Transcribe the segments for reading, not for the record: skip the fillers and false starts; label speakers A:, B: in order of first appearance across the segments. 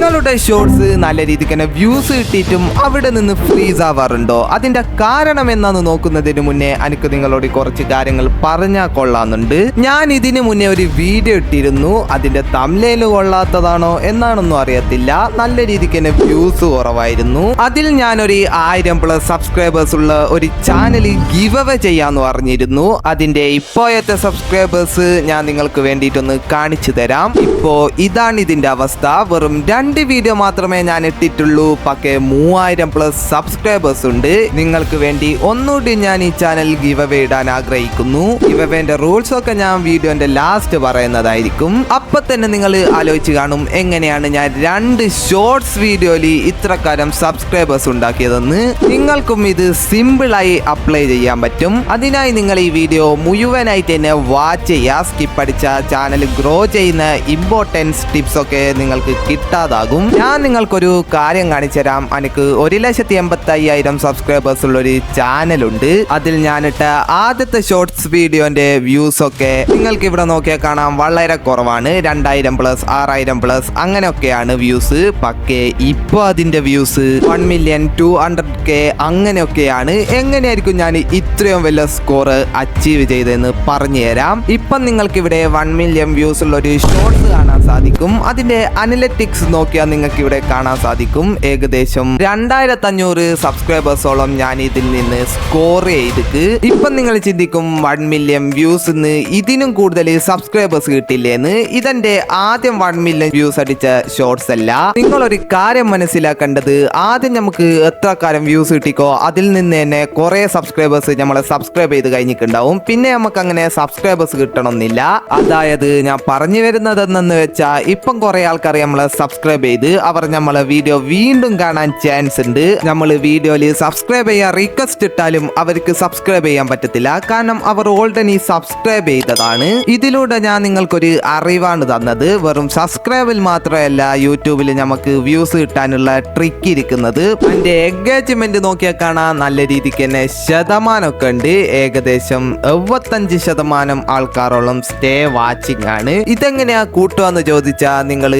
A: നിങ്ങളുടെ ഷോർട്സ് നല്ല രീതിക്ക് തന്നെ വ്യൂസ് കിട്ടിയിട്ടും അവിടെ നിന്ന് ഫ്രീസ് ആവാറുണ്ടോ? അതിന്റെ കാരണം എന്നാന്ന് നോക്കുന്നതിന് മുന്നേ എനിക്ക് നിങ്ങളോട് കുറച്ച് കാര്യങ്ങൾ പറഞ്ഞാൽ കൊള്ളാന്നുണ്ട്. ഞാൻ ഇതിനു മുന്നേ ഒരു വീഡിയോ ഇട്ടിരുന്നു. അതിന്റെ തംബ്നെയിൽ കൊള്ളാത്തതാണോ എന്നാണൊന്നും അറിയത്തില്ല. നല്ല രീതിക്ക് തന്നെ വ്യൂസ് കുറവായിരുന്നു. അതിൽ ഞാനൊരു 1000+ സബ്സ്ക്രൈബേഴ്സ് ഉള്ള ഒരു ചാനൽ ഗിവ് അവേ ചെയ്യാന്ന് പറഞ്ഞിരുന്നു. അതിന്റെ ഇപ്പോഴത്തെ സബ്സ്ക്രൈബേഴ്സ് ഞാൻ നിങ്ങൾക്ക് വേണ്ടിയിട്ടൊന്ന് കാണിച്ചു തരാം. ഇപ്പോ ഇതാണ് ഇതിന്റെ അവസ്ഥ. വെറും 2 വീഡിയോ മാത്രമേ ഞാൻ ഇട്ടിട്ടുള്ളൂ. പക്ഷേ 3000+ സബ്സ്ക്രൈബേഴ്സ് ഉണ്ട്. നിങ്ങൾക്ക് വേണ്ടി ഒന്നുകൂടി ഞാൻ ഈ ചാനൽ ഗിവ് അവേ ഇടാൻ ആഗ്രഹിക്കുന്നു. ഗിവ് അവേന്റെ റൂൾസ് ഒക്കെ ഞാൻ വീഡിയോന്റെ ലാസ്റ്റ് പറയുന്നതായിരിക്കും. അപ്പൊ തന്നെ നിങ്ങൾ ആലോചിച്ച് കാണും എങ്ങനെയാണ് ഞാൻ 2 ഷോർട്സ് വീഡിയോയിൽ ഇത്രക്കാരം സബ്സ്ക്രൈബേഴ്സ് ഉണ്ടാക്കിയതെന്ന്. നിങ്ങൾക്കും ഇത് സിമ്പിളായി അപ്ലൈ ചെയ്യാൻ പറ്റും. അതിനായി നിങ്ങൾ ഈ വീഡിയോ മുഴുവനായിട്ട് തന്നെ വാച്ച് ചെയ്യുക. സ്കിപ്പ് അടിച്ച ചാനൽ ഗ്രോ ചെയ്യുന്ന ഇമ്പോർട്ടൻസ് ടിപ്സ് ഒക്കെ നിങ്ങൾക്ക് കിട്ടാതാകും. ഞാൻ നിങ്ങൾക്കൊരു കാര്യം കാണിച്ചു തരാം. എനിക്ക് 1,85,000 സബ്സ്ക്രൈബേഴ്സ് ഉള്ളൊരു ചാനലുണ്ട്. അതിൽ ഞാനിട്ട ആദ്യത്തെ ഷോർട്സ് വീഡിയോന്റെ വ്യൂസ് ഒക്കെ നിങ്ങൾക്ക് ഇവിടെ നോക്കിയാൽ കാണാം വളരെ കുറവാണ്. 2000+, 6000+ അങ്ങനെയൊക്കെയാണ് വ്യൂസ്. പക്ഷേ ഇപ്പൊ അതിന്റെ വ്യൂസ് 1,200,000 അങ്ങനെയൊക്കെയാണ്. എങ്ങനെയായിരിക്കും ഞാൻ ഇത്രയും വലിയ സ്കോർ അച്ചീവ് ചെയ്തതെന്ന് പറഞ്ഞു തരാം. ഇപ്പം നിങ്ങൾക്ക് ഇവിടെ 1 മില്യൺ വ്യൂസ് ഉള്ള ഒരു ഷോർട്സ് കാണാൻ സാധിക്കും. അതിന്റെ അനലിറ്റിക്സ് നോക്കിയാൽ നിങ്ങൾക്ക് ഇവിടെ കാണാൻ സാധിക്കും. ഏകദേശം 2500 സബ്സ്ക്രൈബേഴ്സോളം ഞാൻ ഇതിൽ നിന്ന് സ്കോർ ചെയ്തിട്ട്. ഇപ്പം നിങ്ങൾ ചിന്തിക്കും 1 മില്യൺ വ്യൂസ് ഇതിനും കൂടുതൽ സബ്സ്ക്രൈബേഴ്സ് കിട്ടില്ലേന്ന്. ഇതെന്റെ ആദ്യം 1 മില്യൺ വ്യൂസ് അടിച്ച ഷോർട്സ് അല്ല. നിങ്ങളൊരു കാര്യം മനസ്സിലാക്കേണ്ടത്, ആദ്യം നമുക്ക് എത്ര കാലം വ്യൂസ് കിട്ടിക്കോ അതിൽ നിന്ന് തന്നെ കുറെ സബ്സ്ക്രൈബേഴ്സ് നമ്മളെ സബ്സ്ക്രൈബ് ചെയ്ത് കഴിഞ്ഞിട്ടുണ്ടാവും. പിന്നെ നമുക്ക് അങ്ങനെ സബ്സ്ക്രൈബേഴ്സ് കിട്ടണമെന്നില്ല. അതായത് ഞാൻ പറഞ്ഞു വരുന്നത് എന്തെന്ന് വെച്ചാൽ, ഇപ്പം കുറെ ആൾക്കാർ നമ്മളെ സബ്സ്ക്രൈബ് ചെയ്ത് അവർ നമ്മളെ വീഡിയോ വീണ്ടും കാണാൻ ചാൻസ് ഉണ്ട്. നമ്മൾ വീഡിയോയിൽ സബ്സ്ക്രൈബ് ചെയ്യാൻ റിക്വസ്റ്റ് ഇട്ടാലും അവർക്ക് സബ്സ്ക്രൈബ് ചെയ്യാൻ പറ്റത്തില്ല. കാരണം അവർ ഓൾറെഡി സബ്സ്ക്രൈബ് ചെയ്തതാണ്. ഇതിലൂടെ ഞാൻ നിങ്ങൾക്കൊരു അറിവാണ് തന്നത്. വെറും സബ്സ്ക്രൈബിൽ മാത്രമല്ല യൂട്യൂബിൽ നമുക്ക് വ്യൂസ് കിട്ടാനുള്ള ട്രിക്ക് ഇരിക്കുന്നത്. അതിന്റെ എൻഗേജ്മെന്റ് നോക്കിയാൽ കാണാൻ നല്ല രീതിക്ക് തന്നെ ശതമാനമൊക്കെ ഉണ്ട്. ഏകദേശം 75% ആൾക്കാരോളം സ്റ്റേ വാച്ചിങ് ആണ്. ഇതെങ്ങനെയാ കൂട്ടുകയെന്ന് ചോദിച്ചാൽ നിങ്ങൾ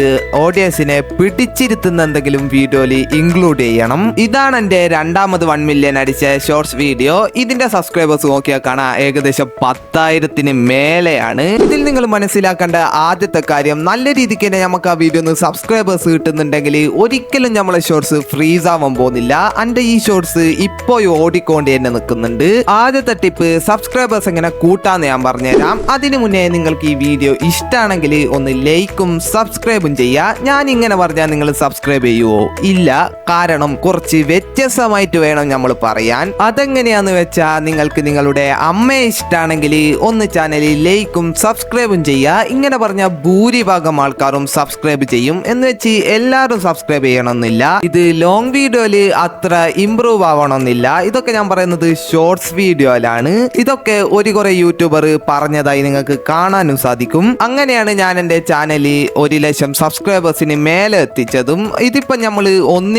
A: ഓഡിയൻസിനെ പിടിച്ചിരുത്തുന്ന എന്തെങ്കിലും വീഡിയോയിൽ ഇൻക്ലൂഡ് ചെയ്യണം. ഇതാണ് എന്റെ രണ്ടാമത് 1 മില്യൺ അടിച്ച ഷോർട്സ് വീഡിയോ. ഇതിന്റെ സബ്സ്ക്രൈബേഴ്സ് നോക്കിയാൽ കാണാം ഏകദേശം 10,000 മേലെയാണ്. ഇതിൽ നിങ്ങൾ മനസ്സിലാക്കേണ്ട ആദ്യത്തെ കാര്യം, നല്ല രീതിക്ക് തന്നെ നമുക്ക് ആ വീഡിയോ സബ്സ്ക്രൈബേഴ്സ് കിട്ടുന്നുണ്ടെങ്കിൽ ഒരിക്കലും നമ്മളെ ഷോർട്സ് ഫ്രീസ് ആവാൻ പോകുന്നില്ല. എന്റെ ഈ ഷോർട്സ് ഇപ്പോൾ ഓടിക്കൊണ്ട് തന്നെ നിൽക്കുന്നുണ്ട്. ആദ്യത്തെ ടിപ്പ്, സബ്സ്ക്രൈബേഴ്സ് എങ്ങനെ കൂട്ടാന്ന് ഞാൻ പറഞ്ഞുതരാം. അതിനു മുന്നേ നിങ്ങൾക്ക് ഈ വീഡിയോ ഇഷ്ടമാണെങ്കിൽ ഒന്ന് ലൈക്കും സബ്സ്ക്രൈബും ചെയ്യുക. ഞാൻ ഇങ്ങനെ പറഞ്ഞാൽ നിങ്ങൾ സബ്സ്ക്രൈബ് ചെയ്യുവോ? ഇല്ല. കാരണം കുറച്ച് വ്യത്യസ്തമായിട്ട് വേണം നമ്മൾ പറയാൻ. അതെങ്ങനെയാന്ന് വെച്ചാൽ, നിങ്ങൾക്ക് നിങ്ങളുടെ അമ്മയെ ഇഷ്ടമാണെങ്കിൽ ഒന്ന് ചാനലിൽ ലൈക്കും സബ്സ്ക്രൈബും ചെയ്യുക. ഇങ്ങനെ പറഞ്ഞാൽ ഭൂരിഭാഗം ആൾക്കാരും സബ്സ്ക്രൈബ് ചെയ്യും. എന്ന് വെച്ച് എല്ലാവരും സബ്സ്ക്രൈബ് ചെയ്യണമെന്നില്ല. ഇത് ലോങ് വീഡിയോയിൽ അത്ര ഇംപ്രൂവ് ആവണമെന്നില്ല. ഇതൊക്കെ ഞാൻ പറയുന്നത് ഷോർട്സ് വീഡിയോയിലാണ്. ഇതൊക്കെ കുറെ യൂട്യൂബർ പറഞ്ഞതായി നിങ്ങൾക്ക് കാണാനും സാധിക്കും. അങ്ങനെയാണ് ഞാൻ എന്റെ ചാനലിൽ 1,00,000 സബ്സ്ക്രൈബേഴ്സിന് മേലെ എത്തിച്ചതും. ഇതിപ്പോ നമ്മൾ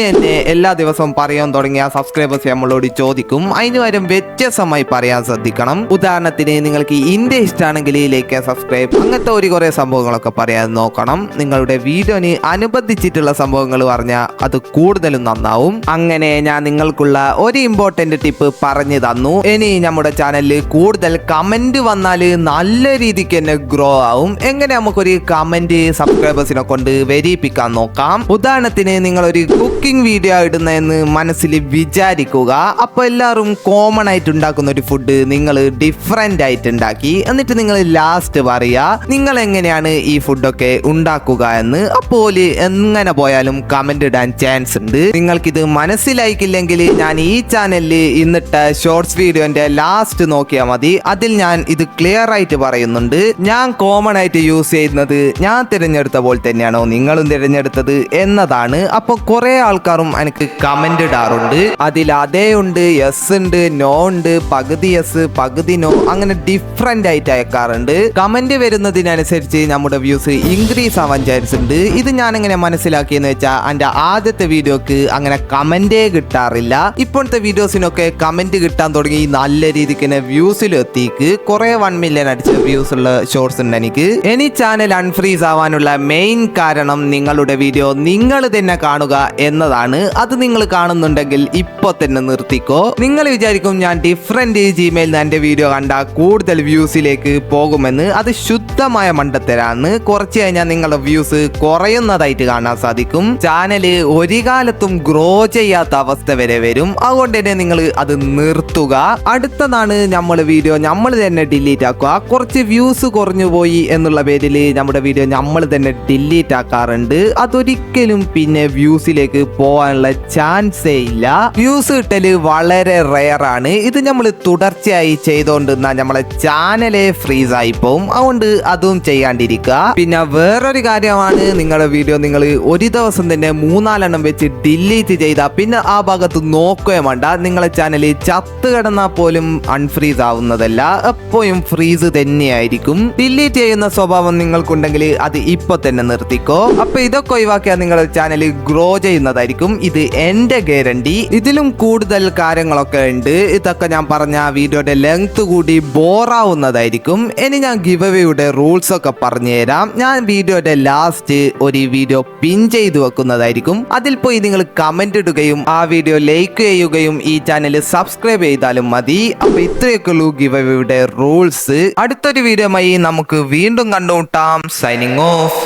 A: തന്നെ എല്ലാ ദിവസവും പറയാൻ തുടങ്ങിയ സബ്സ്ക്രൈബേഴ്സ് നമ്മളോട് ചോദിക്കും. അതിന് പകരം വ്യത്യസ്തമായി പറയാൻ ശ്രദ്ധിക്കണം. ഉദാഹരണത്തിന് നിങ്ങൾക്ക് ഇന്ത്യ ഇഷ്ടമാണെങ്കിൽ ലൈക്ക് സബ്സ്ക്രൈബ്, അങ്ങനത്തെ കുറെ സംഭവങ്ങളൊക്കെ പറയാൻ നോക്കണം. നിങ്ങളുടെ വീഡിയോന് അനുബന്ധിച്ചിട്ടുള്ള സംഭവങ്ങൾ പറഞ്ഞാൽ അത് കൂടുതലും നന്നാവും. അങ്ങനെ ഞാൻ നിങ്ങൾക്കുള്ള ഒരു ഇമ്പോർട്ടന്റ് ടിപ്പ് പറഞ്ഞു തന്നു. ഇനി നമ്മുടെ ചാനലിൽ കൂടുതൽ കമന്റ് വന്നാൽ നല്ല രീതിക്ക് തന്നെ ഗ്രോ ആവും. എങ്ങനെ നമുക്കൊരു കമന്റ് സബ്സ്ക്രൈബേഴ്സിനെ കൊണ്ട് വരിപ്പിക്കാൻ നോക്കാം. ഉദാഹരണത്തിന് നിങ്ങൾ ഒരു കുക്കിംഗ് വീഡിയോ ഇടുന്നതെന്ന് മനസ്സിൽ വിചാരിക്കുക. അപ്പൊ എല്ലാവരും കോമൺ ആയിട്ട് ഉണ്ടാക്കുന്ന ഒരു ഫുഡ് നിങ്ങൾ ഡിഫറെന്റ് ആയിട്ട് ഉണ്ടാക്കി. എന്നിട്ട് നിങ്ങൾ ലാസ്റ്റ് പറയാ നിങ്ങൾ എങ്ങനെയാണ് ഈ ഫുഡൊക്കെ ഉണ്ടാക്കുക എന്ന്. അപ്പോൾ എങ്ങനെ പോയാലും കമന്റ് ഇടാൻ ചാൻസ് ഉണ്ട്. നിങ്ങൾക്കിത് മനസ്സിലായിക്കില്ലെങ്കിൽ ഞാൻ ഈ ചാനലിൽ ഇന്നിട്ട ഷോർട്സ് വീഡിയോന്റെ ലാസ്റ്റ് നോക്കിയാൽ മതി. അതിൽ ഞാൻ ഇത് ക്ലിയർ ആയിട്ട് പറയുന്നുണ്ട്. ഞാൻ കോമൺ ആയിട്ട് യൂസ് ചെയ്യുന്നത് ഞാൻ തിരഞ്ഞെടുത്ത പോലെ തന്നെയാണോ നിങ്ങളും തിരഞ്ഞെടുത്തത് എന്നതാണ്. അപ്പൊ കുറെ ആൾക്കാരും എനിക്ക് കമന്റ് ഇടാറുണ്ട്. അതിൽ അതേ ഉണ്ട്, യെസ് ഉണ്ട്, നോ ഉണ്ട്, പകുതി യെസ് പകുതി നോ, അങ്ങനെ ഡിഫറെന്റ് ആയിട്ട് അയക്കാറുണ്ട്. കമന്റ് വരുന്നതിനനുസരിച്ച് നമ്മുടെ വ്യൂസ് ഇൻക്രീസ് ആവാൻ ചാൻസ് ഉണ്ട്. ഇത് ഞാൻ എങ്ങനെ മനസ്സിലാക്കിയെന്ന് വെച്ചാൽ, എന്റെ ആദ്യത്തെ വീഡിയോക്ക് അങ്ങനെ കമന്റേ കിട്ടാറില്ല. ഇപ്പോഴത്തെ വീഡിയോസിനൊക്കെ കമന്റ് കിട്ടാൻ തുടങ്ങി. നല്ല രീതിക്ക് തന്നെ വ്യൂസിൽ എത്തിക്ക് കുറെ 1 മില്യൺ അടിച്ച വ്യൂസ് ഉള്ള ഷോർട്സ് ഉണ്ട് എനിക്ക്. ചാനൽ അൺഫ്രീസ് ആവാനുള്ള മെയിൻ കാരണം നിങ്ങളുടെ വീഡിയോ നിങ്ങൾ തന്നെ കാണുക എന്നതാണ്. അത് നിങ്ങൾ കാണുന്നുണ്ടെങ്കിൽ ഇപ്പൊ തന്നെ നിർത്തിക്കോ. നിങ്ങൾ വിചാരിക്കും ഞാൻ ഡിഫറെന്റ് ജിമെയിൽ എന്റെ വീഡിയോ കണ്ട കൂടുതൽ വ്യൂസിലേക്ക് പോകുമെന്ന്. അത് ശുദ്ധമായ മണ്ടത്തരാണ്. കുറച്ച് കഴിഞ്ഞാൽ നിങ്ങളുടെ വ്യൂസ് കുറയുന്നതായിട്ട് കാണാൻ സാധിക്കും. ചാനല് ഒരു കാലത്തും ഗ്രോ ചെയ്യാത്ത അവസ്ഥ വരെ വരും. അതുകൊണ്ട് തന്നെ നിങ്ങൾ അത് നിർത്തുക. അടുത്തതാണ് നമ്മൾ വീഡിയോ നമ്മൾ തന്നെ ഡിലീറ്റ് ആക്കുക. കുറച്ച് വ്യൂസ് കുറഞ്ഞു പോയി എന്നുള്ള പേരിൽ നമ്മുടെ വീഡിയോ നമ്മൾ തന്നെ ഡിലീറ്റ് ആക്കാറുണ്ട്. അതൊരിക്കലും പിന്നെ വ്യൂസിലേക്ക് പോകാനുള്ള ചാൻസേ ഇല്ല. വ്യൂസ് കിട്ടല് വളരെ റെയർ ആണ്. ഇത് നമ്മൾ തുടർച്ചയായി ചെയ്തുകൊണ്ടിരുന്ന നമ്മളെ ചാനലെ ഫ്രീസ് ആയി പോവും. അതുകൊണ്ട് അതും ചെയ്യാണ്ടിരിക്കുക. പിന്നെ വേറൊരു കാര്യമാണ്, നിങ്ങളുടെ വീഡിയോ നിങ്ങൾ ഒരു ദിവസം തന്നെ 3-4 വെച്ച് ഡിലീറ്റ് ചെയ്താൽ പിന്നെ ആ ഭാഗത്ത് നോക്കുകയും വേണ്ട. നിങ്ങളെ ചാനൽ ചത്ത് കിടന്നാൽ പോലും അൺഫ്രീസ് ആവുന്നതല്ല, എപ്പോഴും ഫ്രീസ് തന്നെയായിരിക്കും. ഡിലീറ്റ് ചെയ്യുന്ന സ്വഭാവം നിങ്ങൾക്കുണ്ടെങ്കിൽ അത് ഇപ്പൊ തന്നെ നിർത്തിക്കോ. അപ്പൊ ഇതൊക്കെ ഒഴിവാക്കിയാൽ നിങ്ങളുടെ ചാനൽ ഗ്രോ ചെയ്യുന്നതായിരിക്കും. ഇത് എന്റെ ഗ്യാരണ്ടി. ഇതിലും കൂടുതൽ കാര്യങ്ങളൊക്കെ ഉണ്ട്. ഇതൊക്കെ ഞാൻ പറഞ്ഞ വീഡിയോയുടെ ലെങ്ത് കൂടി ബോറാവുന്നതായിരിക്കും. ഇനി ഞാൻ ഗിവ് അവേയുടെ റൂൾസ് ഒക്കെ പറഞ്ഞു തരാം. ഞാൻ വീഡിയോയുടെ ലാസ്റ്റ് ഒരു വീഡിയോ പിൻ ചെയ്ത് വെക്കുന്നതായിരിക്കും. അതിൽ പോയി നിങ്ങൾ കമന്റ് ഇടുകയും ആ വീഡിയോ ലൈക്ക് ചെയ്യുകയും ഈ ചാനൽ സബ്സ്ക്രൈബ് ചെയ്താലും മതി. അപ്പൊ ഇത്രയൊക്കെ ഉള്ളൂ ഗിവ് അവേയുടെ റൂൾസ്. അടുത്തൊരു വീഡിയോയുമായി നമുക്ക് വീണ്ടും കണ്ടുമുട്ടാം. Signing off.